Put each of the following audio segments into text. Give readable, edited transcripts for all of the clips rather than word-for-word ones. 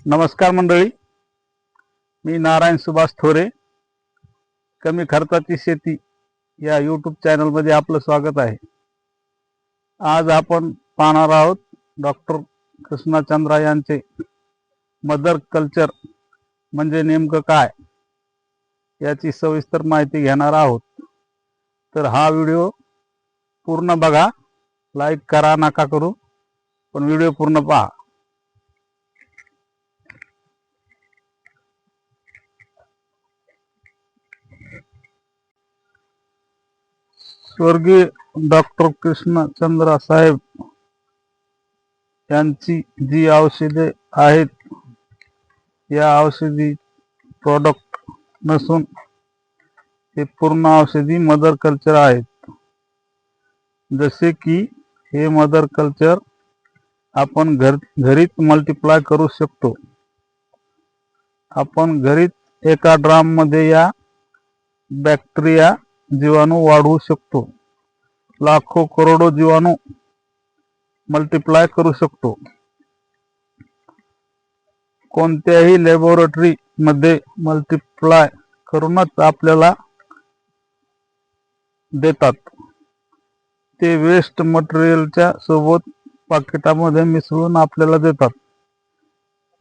नमस्कार मंडळी, मी नारायण सुभाष थोरे. कमी खर्चाची शेती या यूट्यूब चॅनलमध्ये आपलं स्वागत आहे. आज आपण पाहणार आहोत डॉक्टर कृष्णचंद्रा यांचे मदर कल्चर म्हणजे नेमकं काय याची सविस्तर माहिती घेणार आहोत. तर हा व्हिडिओ पूर्ण बघा, लाईक करा नका करू, पण व्हिडिओ पूर्ण पहा. स्वर्गीय डॉक्टर कृष्णचंद्रा साहेब यांची जी औषधे आहेत, या औषधी प्रोडक्ट नसून हे पूर्ण औषधी मदर कल्चर आहेत. जसे की हे मदर कल्चर आपण घरीच मल्टिप्लाय करू शकतो. आपण घरीच एका ड्राम मध्ये या बॅक्टेरिया जीवाणू वाढवू शकतो. लाखो करोडो जीवाणू मल्टिप्लाय करू शकतो. कोणत्याही लॅबोरेटरी मध्ये मल्टिप्लाय करूनच आपल्याला देतात. ते वेस्ट मटेरियलच्या सोबत पाकिटामध्ये मिसळून आपल्याला देतात.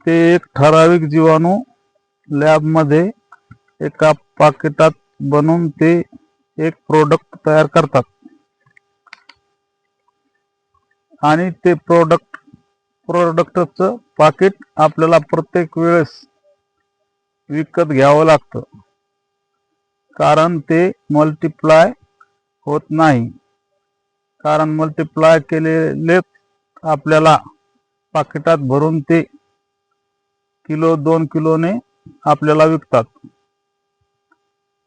ते एक ठराविक जीवाणू लॅबमध्ये एका पाकिटात बनवून ते एक प्रोडक्ट तयार करतात आणि ते प्रोडक्टचं पाकिट आपल्याला प्रत्येक वेळेस विकत घ्यावं लागतं, कारण ते मल्टिप्लाय होत नाही. कारण मल्टिप्लाय केलेले आपल्याला पाकिटात भरून ते किलो 2 किलोने आपल्याला विकतात.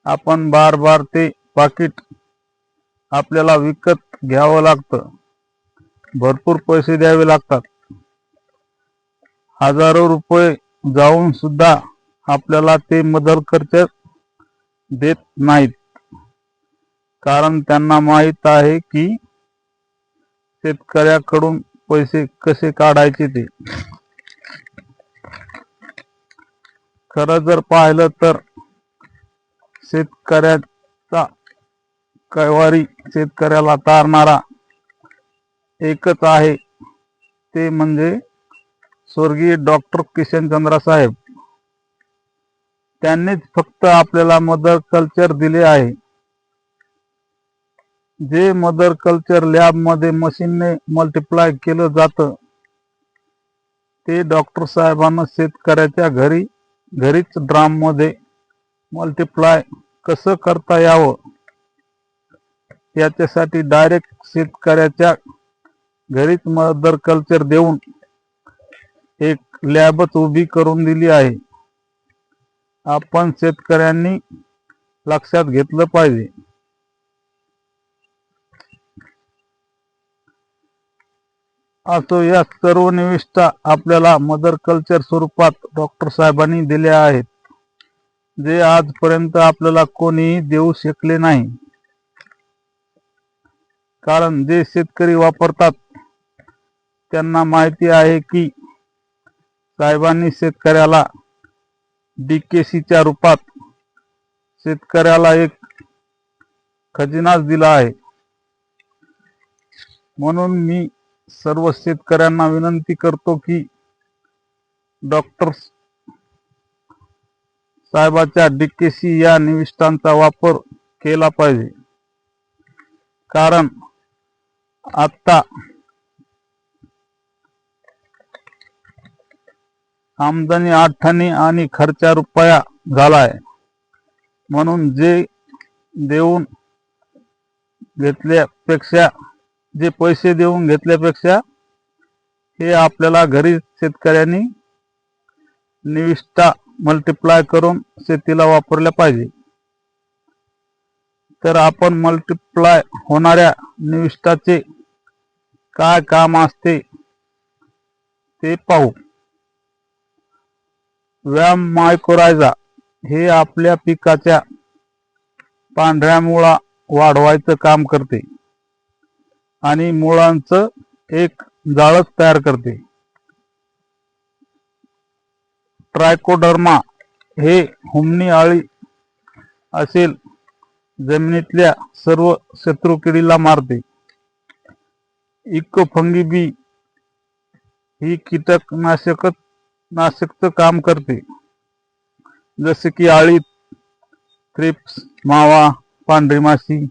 आपण बार बार ते पाकिट आपल्याला विकत घ्यावं लागतं. भरपूर पैसे द्यावे लागतात. हजारो रुपये जाऊन सुद्धा आपल्याला ते मदर कल्चर देत नाहीत. कारण त्यांना माहित आहे की शेतकऱ्याकडून पैसे कसे काढायचे ते. खरं जर पाहिलं तर शेतकऱ्याचा कैवारी शेतकऱ्याला तारणारा एकच आहे, ते म्हणजे स्वर्गीय डॉक्टर कृष्णचंद्रा साहेब. त्यांनीच फक्त आपल्याला मदर कल्चर दिले आहे. जे मदर कल्चर लॅब मध्ये मशीनने मल्टिप्लाय केलं जातं, ते डॉक्टर साहेबांना शेतकऱ्याच्या घरीच ड्राम मध्ये मल्टिप्लाय कसं करता यावं याच्यासाठी डायरेक्ट शेतकऱ्याच्या घरीच मदर कल्चर देऊन एक लॅबच उभी करून दिली आहे. आपण शेतकऱ्यांनी लक्षात घेतलं पाहिजे. असो, या सर्व निविष्ठा आपल्याला मदर कल्चर स्वरूपात डॉक्टर साहेबांनी दिल्या आहेत, जे आजपर्यंत आपल्याला कोणीही देऊ शकले नाही. कारण जे शेतकरी वापरतात त्यांना माहिती आहे की साहेबांनी शेतकऱ्याला डीकेसीच्या रूपात शेतकऱ्याला एक खजिनाच दिला आहे. म्हणून मी सर्व शेतकऱ्यांना विनंती करतो की डॉक्टर साहेबाच्या डीकेसी या निविष्ठांचा वापर केला पाहिजे. कारण आता आमदनी आठाने आणि खर्चा रुपया झालाय. म्हणून जे पैसे देऊन घेतल्यापेक्षा हे आपल्याला घरी शेतकऱ्यांनी निविष्ठा मल्टिप्लाय करून शेतीला वापरल्या पाहिजे. तर आपण मल्टिप्लाय होणाऱ्या निविष्ठाचे काय काम असते ते पाहू. व्याम मायकोरायझा हे आपल्या पिकाच्या पांढऱ्या मुळा वाढवायचं काम करते आणि मुळांचं एक जाळच तयार करते. ट्रायकोडर्मा हे हुमणी अळी असेल जमिनीतल्या सर्व शत्रू किडीला मारते. इकोफंगी ही कीटकनाशकचं काम करते, जसे की अळी, थ्रिप्स, मावा, पांढरी माशी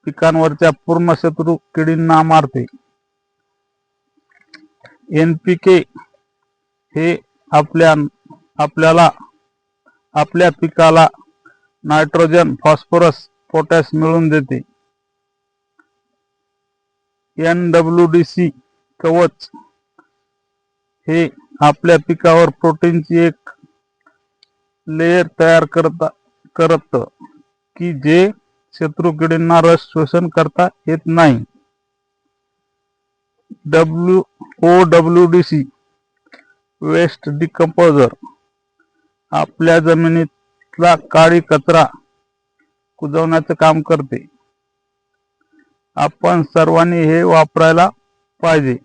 पिकांवरच्या पूर्ण शत्रू किडींना मारते. NPK हे आपल्याला आपल्या पिकाला नायट्रोजन, फॉस्फरस, पोटॅश मिळवून देते. NWDC कवच हे आपल्या पिकावर प्रोटीनची एक लेयर तयार करत की जे शत्रू किडींना रस शोषण करता येत नाही. OWDC वेस्ट डिकंपोजर आपल्या जमिनीतला काळी कचरा कुजवण्याचं काम करते. आपण सर्वांनी हे वापरायला पाहिजे.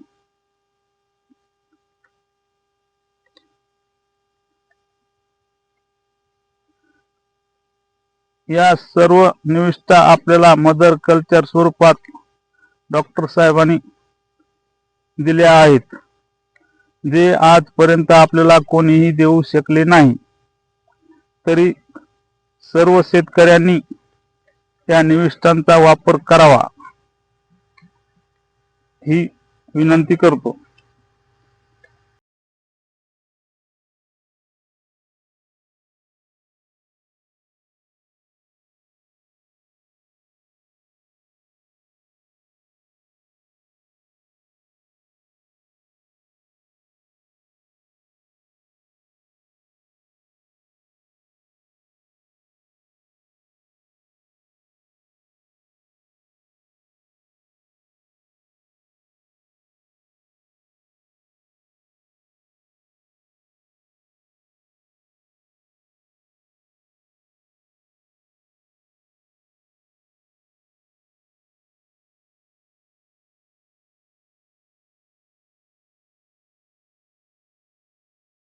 या सर्व निविष्ठा आपल्याला मदर कल्चर स्वरूपात डॉक्टर साहेबांनी दिल्या आहेत, जे आजपर्यंत आपल्याला कोणीही देऊ शकले नाही. तरी सर्व शेतकऱ्यांनी या निविष्ठांचा वापर करावा ही विनंती करतो.